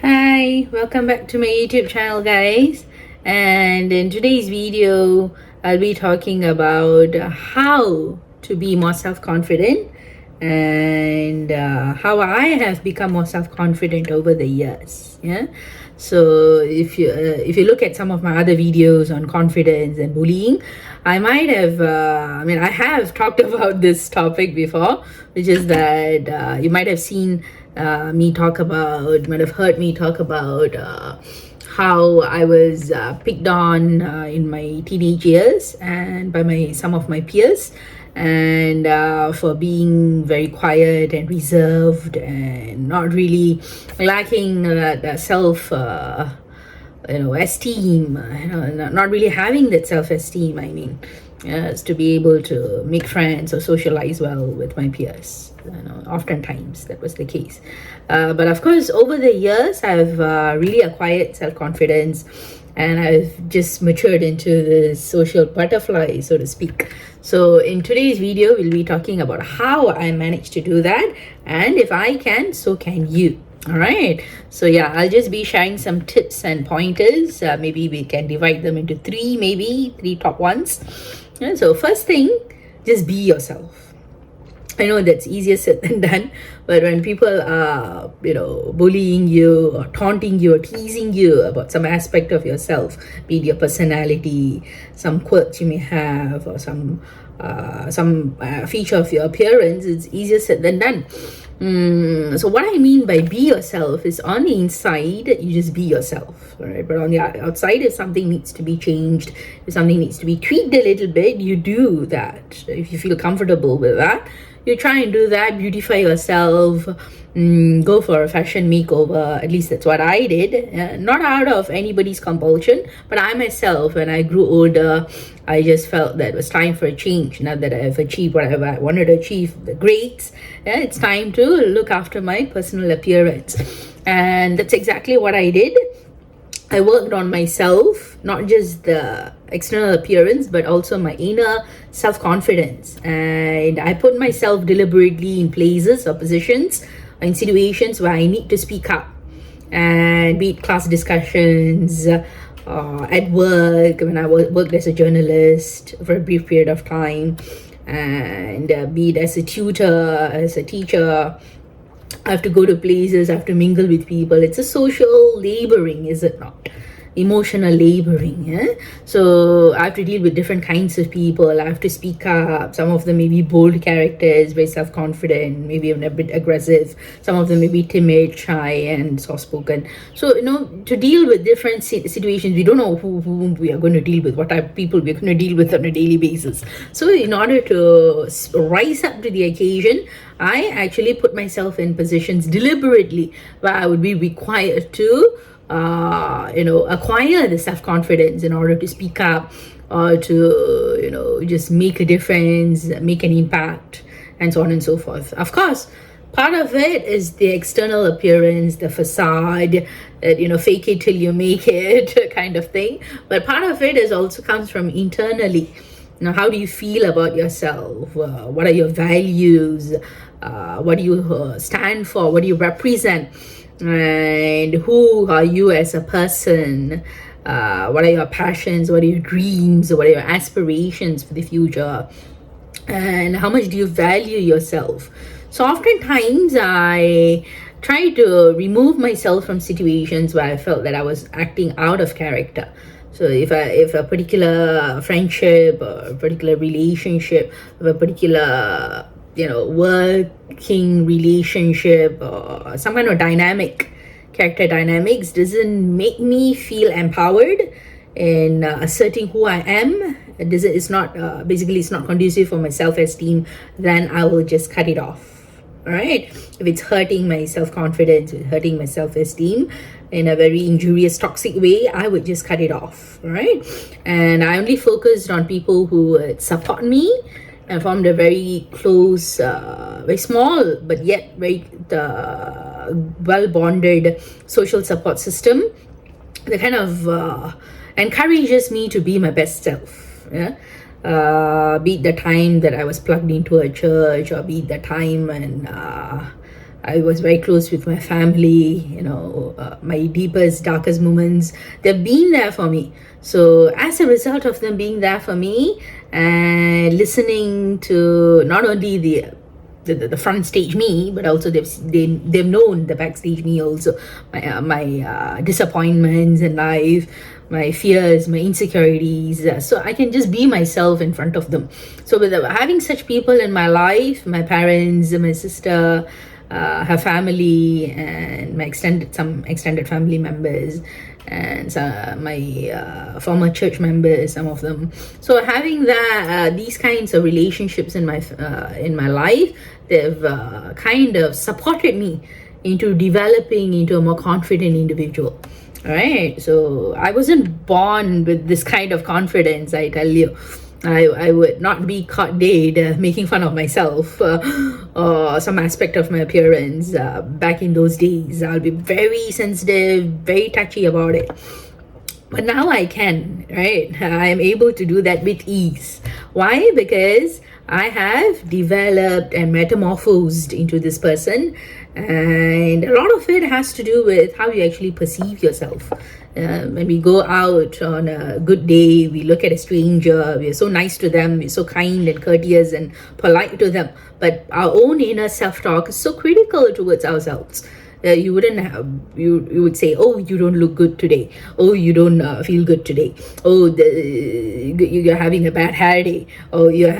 Hi, welcome back to my YouTube channel, guys. And in today's video, I'll be talking about how to be more self-confident and how I have become more self-confident over the years. Yeah. So if you look at some of my other videos on confidence and bullying, I might have I have talked about this topic before, which is that you might have seen me talk about, might have heard me talk about how I was picked on in my teenage years and by some of my peers, and for being very quiet and reserved and not really lacking that self esteem, not really having that self-esteem, is to be able to make friends or socialize well with my peers. Oftentimes that was the case, but of course over the years I've really acquired self-confidence, and I've just matured into this social butterfly, so to speak. So in today's video, we'll be talking about how I managed to do that, and if I can, so can you. All right, so yeah, I'll just be sharing some tips and pointers. Maybe we can divide them into three top ones. And so first thing, just be yourself. I know that's easier said than done, but when people are, bullying you or taunting you or teasing you about some aspect of yourself, be it your personality, some quirks you may have, or some feature of your appearance, it's easier said than done. So what I mean by be yourself is, on the inside, you just be yourself, right? But on the outside, if something needs to be changed, if something needs to be tweaked a little bit, you do that. If you feel comfortable with that, you try and do that, beautify yourself, go for a fashion makeover. At least that's what I did, not out of anybody's compulsion, but I myself, when I grew older, I just felt that it was time for a change. Now that I've achieved whatever I wanted to achieve, the grades, it's time to look after my personal appearance. And that's exactly what I did. I worked on myself, not just the external appearance, but also my inner self-confidence. And I put myself deliberately in places or positions or in situations where I need to speak up. And be it class discussions, at work, when I worked as a journalist for a brief period of time, and be it as a tutor, as a teacher, I have to go to places, I have to mingle with people. It's a social laboring, is it not? Emotional laboring. So I have to deal with different kinds of people. I have to speak up. Some of them may be bold characters, very self-confident, maybe a bit aggressive. Some of them may be timid, shy, and soft-spoken. So to deal with different situations, we don't know who we are going to deal with, what type of people we're going to deal with on a daily basis. So in order to rise up to the occasion, I actually put myself in positions deliberately where I would be required to acquire the self-confidence in order to speak up, or to just make a difference, make an impact, and so on and so forth. Of course, part of it is the external appearance, the facade, that fake it till you make it kind of thing. But part of it is also comes from internally. How do you feel about yourself? What are your values? What do you stand for? What do you represent? And who are you as a person? What are your passions? What are your dreams? What are your aspirations for the future? And how much do you value yourself? So oftentimes I try to remove myself from situations where I felt that I was acting out of character. So if a particular friendship or a particular relationship, or a particular working relationship, or some kind of character dynamics doesn't make me feel empowered in asserting who I am, it's not conducive for my self-esteem, then I will just cut it off. All right, if it's hurting my self-confidence, hurting my self-esteem in a very injurious, toxic way, I would just cut it off. All right, and I only focused on people who would support me and formed a very close, very small, but yet very well-bonded social support system that kind of encourages me to be my best self. Be it the time that I was plugged into a church, or be it the time when I was very close with my family. My deepest, darkest moments, they've been there for me. So as a result of them being there for me and listening to not only the front stage me, but also they've known the backstage me also, my disappointments in life, my fears, my insecurities, so I can just be myself in front of them. So with having such people in my life, my parents, my sister, her family, and some extended family members, and my former church members, some of them. So having these kinds of relationships in my life, they've kind of supported me into developing into a more confident individual. All right, so I wasn't born with this kind of confidence, I tell you. I would not be caught dead making fun of myself or some aspect of my appearance back in those days. I'll be very sensitive, very touchy about it. But now I can, right? I am able to do that with ease. Why? Because I have developed and metamorphosed into this person, and a lot of it has to do with how you actually perceive yourself. When we go out on a good day, we look at a stranger, we're so nice to them, we're so kind and courteous and polite to them, but our own inner self-talk is so critical towards ourselves. You wouldn't have, you would say, oh, you don't look good today, oh, you don't feel good today, oh, you're having a bad hair day, oh, your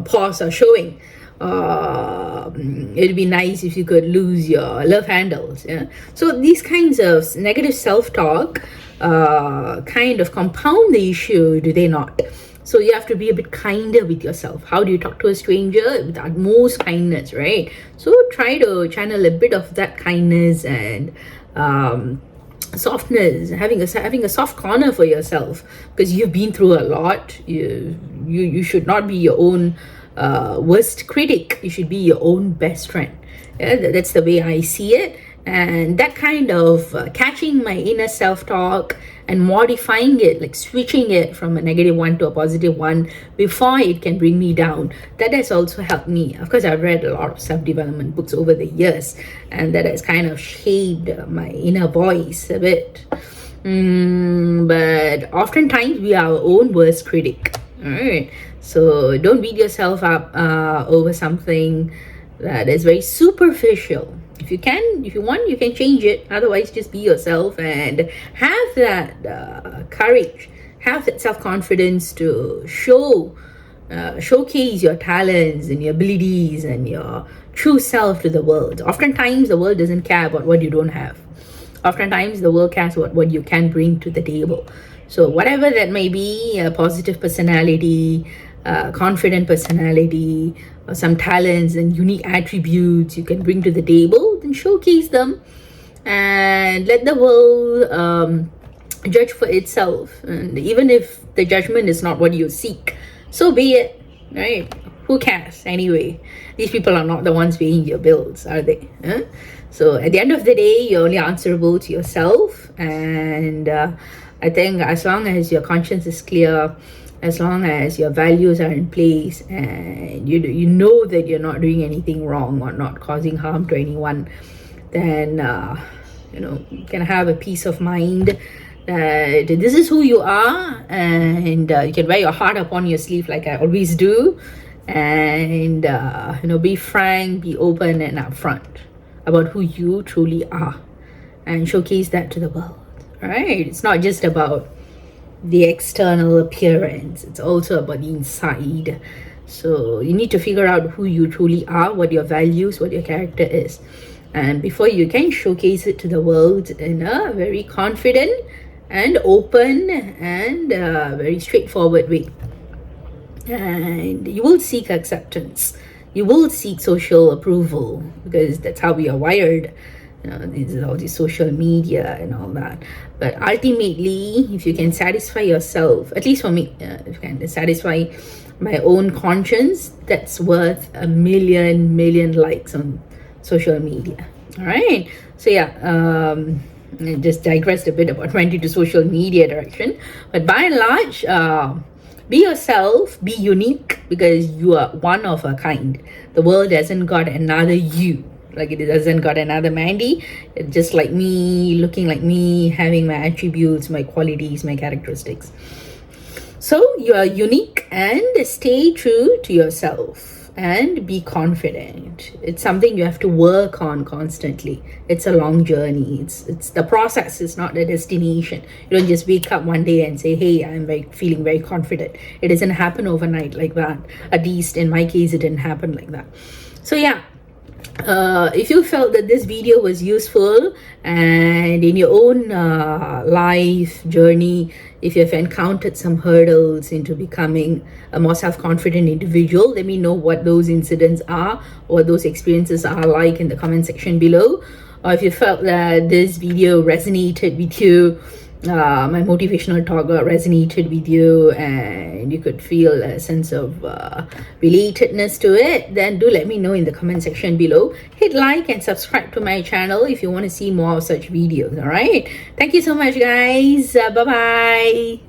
paws are showing. It'd be nice if you could lose your love handles. Yeah. So these kinds of negative self-talk kind of compound the issue, do they not? So you have to be a bit kinder with yourself. How do you talk to a stranger? With utmost kindness, right? So try to channel a bit of that kindness and softness, having a soft corner for yourself, because you've been through a lot. You should not be your own worst critic. You should be your own best friend. Yeah, that's the way I see it. And that kind of catching my inner self-talk and modifying it, like switching it from a negative one to a positive one before it can bring me down, that has also helped me. Of course, I've read a lot of self-development books over the years, and that has kind of shaped my inner voice a bit. But oftentimes we are our own worst critic. All right, so don't beat yourself up over something that is very superficial. If you want, you can change it. Otherwise, just be yourself and have that courage, have that self-confidence to showcase your talents and your abilities and your true self to the world. Oftentimes, the world doesn't care about what you don't have. Oftentimes, the world cares about what you can bring to the table. So whatever that may be, a positive personality, confident personality, or some talents and unique attributes you can bring to the table, then showcase them and let the world judge for itself. And even if the judgment is not what you seek, so be it, right? Who cares anyway? These people are not the ones paying your bills, are they? Huh? So at the end of the day, you're only answerable to yourself. And I think as long as your conscience is clear, as long as your values are in place, and you know that you're not doing anything wrong or not causing harm to anyone, then you can have a peace of mind that this is who you are, and you can wear your heart upon your sleeve like I always do, and be frank, be open and upfront about who you truly are, and showcase that to the world. Right? It's not just about the external appearance, it's also about the inside. So you need to figure out who you truly are, what your values, what your character is, and before you can showcase it to the world in a very confident and open and very straightforward way. And you will seek acceptance, you will seek social approval, because that's how we are wired. All this social media and all that. But ultimately, if you can satisfy yourself, at least for me, if you can satisfy my own conscience, that's worth a million likes on social media. All right. So yeah, I just digressed a bit about went into social media direction, but by and large, Be yourself, be unique, because you are one of a kind. The world hasn't got another you. Like it doesn't got another Mandy. It's just like me, looking like me, having my attributes, my qualities, my characteristics. So you are unique, and stay true to yourself and be confident. It's something you have to work on constantly. It's a long journey. It's the process, it's not the destination. You don't just wake up one day and say, hey, I'm feeling very confident. It doesn't happen overnight like that. At least in my case, it didn't happen like that. So yeah, if you felt that this video was useful, and in your own life journey, if you have encountered some hurdles into becoming a more self-confident individual, let me know what those incidents are, what those experiences are like in the comment section below. Or if you felt that this video resonated with you, my motivational talk resonated with you, and you could feel a sense of relatedness to it, then do let me know in the comment section below. Hit like and subscribe to my channel if you want to see more of such videos. All right, thank you so much, guys. Bye.